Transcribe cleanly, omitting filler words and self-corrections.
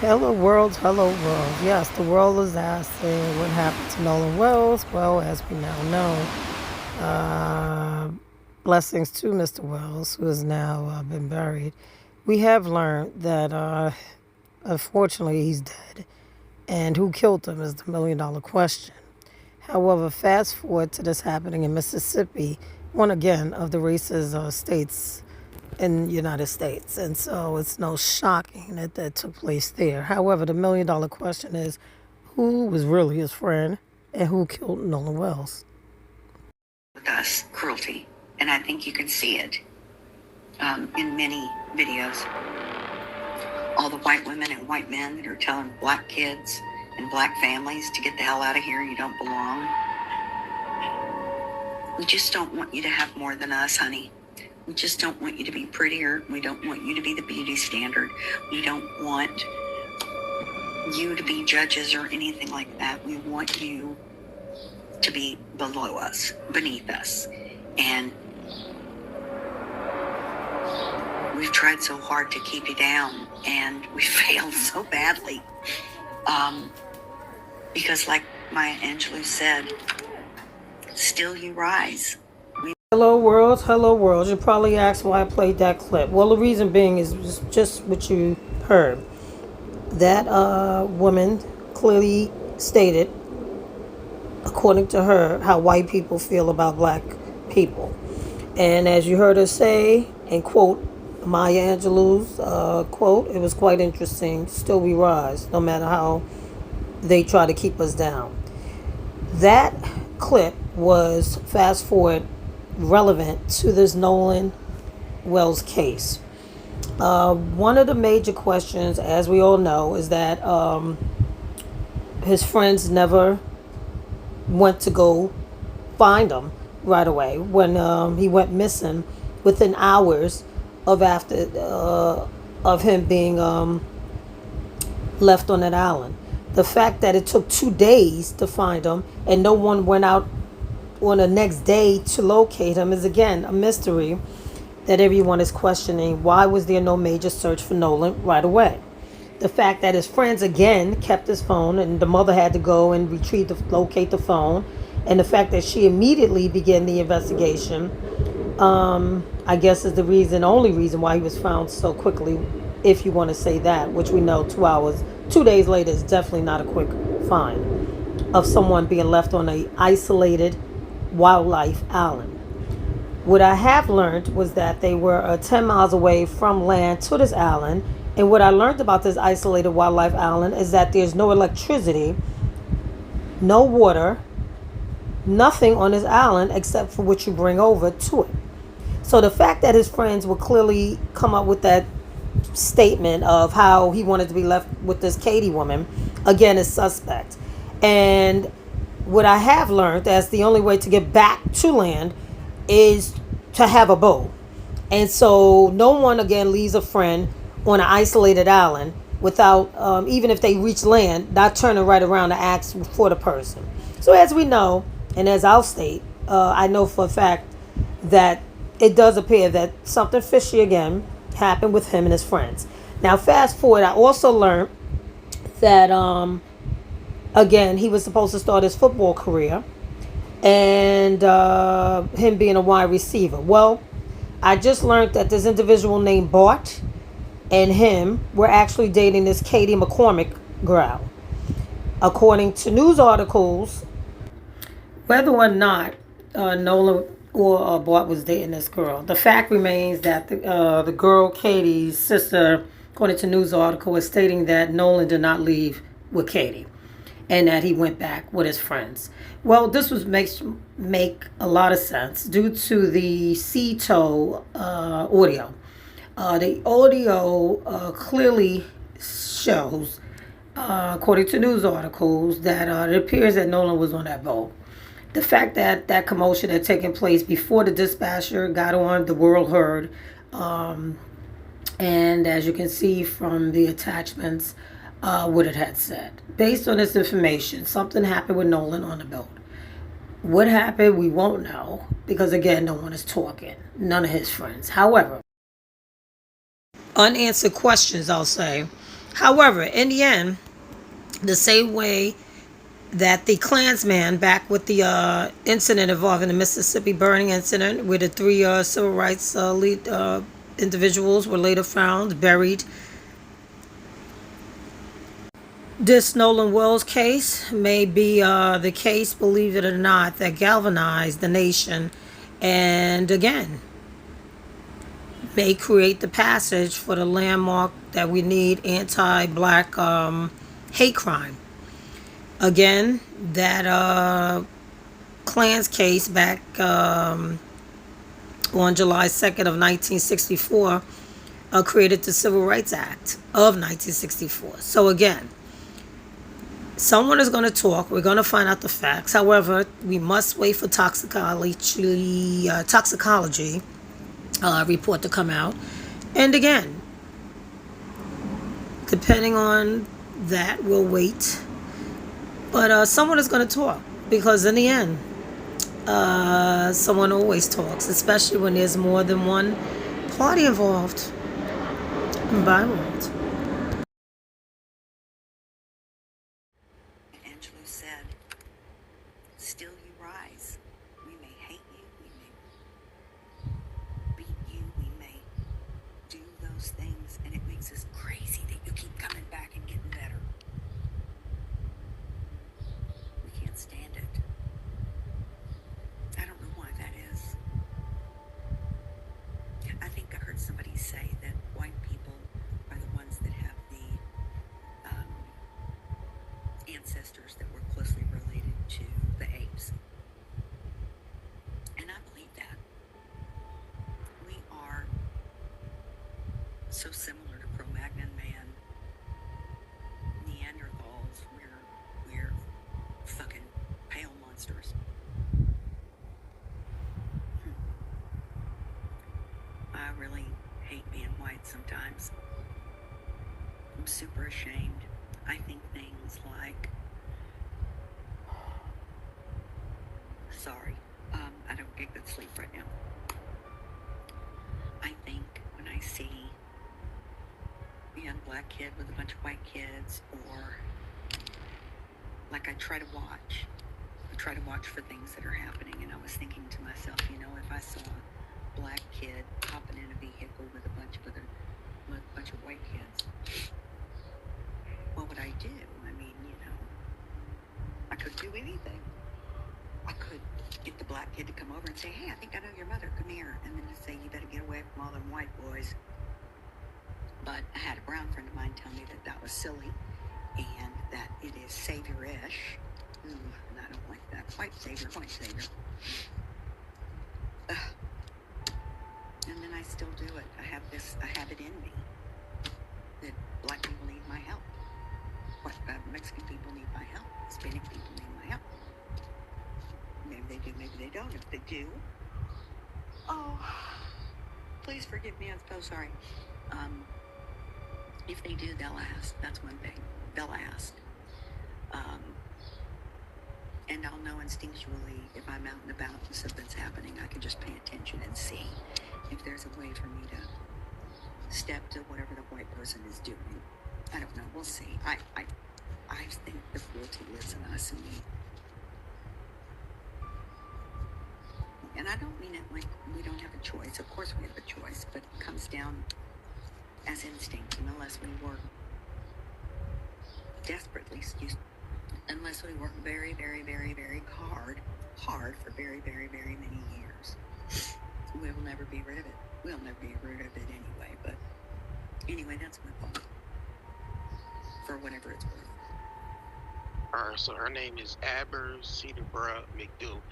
Hello world, hello world. Yes, the world is asking what happened to Nolan Wells. Well, as we now know, blessings to Mr. Wells, who has now been buried. We have learned that unfortunately he's dead, and who killed him is the million-dollar question. However, fast forward to this happening in Mississippi, one again of the racist states in the United States. And so it's no shocking that that took place there. However, the million-dollar question is who was really his friend and who killed Nolan Wells? With us, cruelty. And I think you can see it in many videos. All the white women and white men that are telling black kids and black families to get the hell out of here, you don't belong. We just don't want you to have more than us, honey. We just don't want you to be prettier. We don't want you to be the beauty standard. We don't want you to be judges or anything like that. We want you to be below us, beneath us. And we've tried so hard to keep you down, and we failed so badly. Because like Maya Angelou said, still you rise. Hello world, hello world. You probably asked why I played that clip. Well, the reason being is just what you heard. That woman clearly stated, according to her, how white people feel about black people. And as you heard her say, and quote Maya Angelou's quote, it was quite interesting. Still we rise, no matter how they try to keep us down. That clip was, fast forward, relevant to this Nolan Wells case. One of the major questions, as we all know, is that his friends never went to go find him right away when he went missing within hours of him being left on that island. The fact that it took 2 days to find him and no one went out on the next day to locate him is again a mystery that everyone is questioning. Why was there no major search for Nolan right away? The fact that his friends again kept his phone and the mother had to go and locate the phone, and the fact that she immediately began the investigation, I guess is the only reason why he was found so quickly, if you want to say that, which we know 2 days later is definitely not a quick find of someone being left on a isolated wildlife island. What I have learned was that they were 10 miles away from land to this island. And what I learned about this isolated wildlife island is that there's no electricity, no water, nothing on this island except for what you bring over to it. So the fact that his friends would clearly come up with that statement of how he wanted to be left with this Katie woman, again, is suspect. And what I have learned as the only way to get back to land is to have a boat. And so no one again leaves a friend on an isolated island without, even if they reach land, not turning right around to ask for the person. So as we know, and as I'll state, I know for a fact that it does appear that something fishy again happened with him and his friends. Now fast forward, I also learned that again, he was supposed to start his football career, and him being a wide receiver. Well, I just learned that this individual named Bart and him were actually dating this Katie McCormick girl. According to news articles, whether or not Nolan or Bart was dating this girl, the fact remains that the girl, Katie's sister, according to news article, is stating that Nolan did not leave with Katie and that he went back with his friends. Well, this was make a lot of sense due to the CETO audio. The audio clearly shows, according to news articles, that it appears that Nolan was on that boat. The fact that that commotion had taken place before the dispatcher got on, the world heard. And as you can see from the attachments, what it had said. Based on this information, something happened with Nolan on the boat. What happened, we won't know, because again, no one is talking. None of his friends. However, unanswered questions, I'll say, However, in the end, the same way that the Klansman, back with the incident involving the Mississippi burning incident, where the three civil rights lead individuals were later found buried. This Nolan Wells case may be the case, believe it or not, that galvanized the nation, and again may create the passage for the landmark that we need anti-black hate crime. Again, that Klan's case back on July 2nd of 1964 created the Civil Rights Act of 1964. So again, someone is going to talk. We're going to find out the facts. However, we must wait for toxicology report to come out. And again, depending on that, we'll wait. But someone is going to talk, because in the end, someone always talks, especially when there's more than one party involved. Bye, world. Angelo said, still you rise. We may hate you, we may beat you, we may do those things, and it makes us crazy that you keep coming back and getting better. We can't stand it. I don't know why that is. I think I heard somebody say that white people are the ones that have the ancestors that were closely related to the apes. And I believe that. We are so similar to Cro-Magnon man, Neanderthals. We're fucking pale monsters. I really hate being white sometimes. I'm super ashamed. I think things like, sorry, I don't get good sleep right now. I think when I see a young black kid with a bunch of white kids, or like I try to watch for things that are happening, and I was thinking to myself, if I saw a black kid hopping in a vehicle with a bunch of white kids, what would I do? I mean, I could do anything. I could get the black kid to come over and say, hey, I think I know your mother, come here, and then just say, you better get away from all them white boys. But I had a brown friend of mine tell me that that was silly, and that it is savior-ish. And I don't like that. White savior. And then I still do it. I have it in me that black people need my help. Mexican people need my help. Hispanic people need my help. Maybe they do, maybe they don't. If they do, oh, please forgive me. I'm so sorry. If they do, they'll ask. That's one thing. They'll ask. And I'll know instinctually if I'm out and about and something's happening. I can just pay attention and see if there's a way for me to step to whatever the white person is doing. I don't know. We'll see. I think the cruelty lives in us, and I don't mean it like we don't have a choice. Of course we have a choice, but it comes down as instinct, and unless we work desperately, unless we work very, very, very, very hard for very, very, very many years, we will never be rid of it. We'll never be rid of it anyway. But anyway, that's my thought. For whatever it's worth. Alright, so her name is Aber Cedarbrug McDougal.